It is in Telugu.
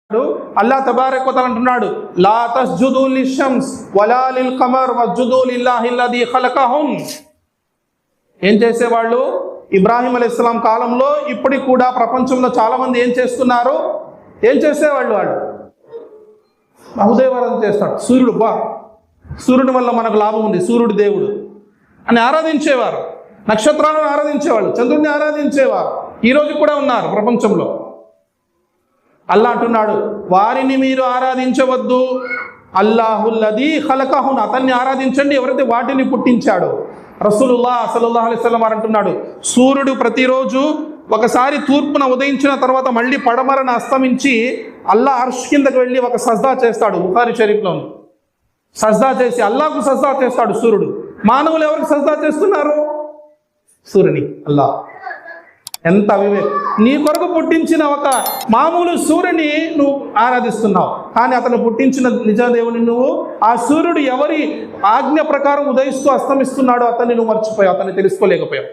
అల్లాహ్ తబారక వ తఆలా అంటున్నాడు, లా తస్జుదు లిషమ్స్ వలా లిల్ ఖమర్ వస్జుదు లిల్లాహి అల్లదీ ఖలకహున్. ఏం చేసేవాళ్ళు? ఇబ్రాహీం అలైహిస్సలాం కాలంలో ఇప్పటికి కూడా ప్రపంచంలో చాలా మంది ఏం చేస్తున్నారు? ఏం చేసేవాళ్ళు? వాళ్ళు బహుదేవారాధన చేస్తాడు. సూర్యుడి వల్ల మనకు లాభం ఉంది, సూర్యుడు దేవుడు అని ఆరాధించేవారు. నక్షత్రాలను ఆరాధించేవాళ్ళు, చంద్రుడిని ఆరాధించేవారు. ఈరోజు కూడా ఉన్నారు ప్రపంచంలో. అల్లాహ్ అంటున్నాడు, వారిని మీరు ఆరాధించవద్దు. అల్లాహుల్లదీ ఖలకహున్, అతన్ని ఆరాధించండి ఎవరైతే వాటిని పుట్టించాడో. రసూలుల్లాహ్ సల్లల్లాహు అలైహి వసల్లం వారు అంటున్నాడు, సూర్యుడు ప్రతిరోజు ఒకసారి తూర్పున ఉదయించిన తర్వాత మళ్ళీ పడమరన అస్తమించి అల్లాహ్ అర్ష్ కిందకు వెళ్ళి ఒక సజ్దా చేస్తాడు. బుఖారీ షరీఫ్లో సజ్దా చేసి అల్లాహ్కు సజ్దా చేస్తాడు సూర్యుడు. మానవులు ఎవరికి సజ్దా చేస్తున్నారు? సూర్యుని. అల్లాహ్ ఎంత వివేకం! నీ కొరకు పుట్టించిన ఒక మామూలు సూర్యుని నువ్వు ఆరాధిస్తున్నావు, కానీ అతను పుట్టించిన నిజదేవుని నువ్వు, ఆ సూర్యుడు ఎవరి ఆజ్ఞ ప్రకారం ఉదయిస్తూ అస్తమిస్తున్నాడో అతన్ని నువ్వు మర్చిపోయావు, అతన్ని తెలుసుకోలేకపోయావు.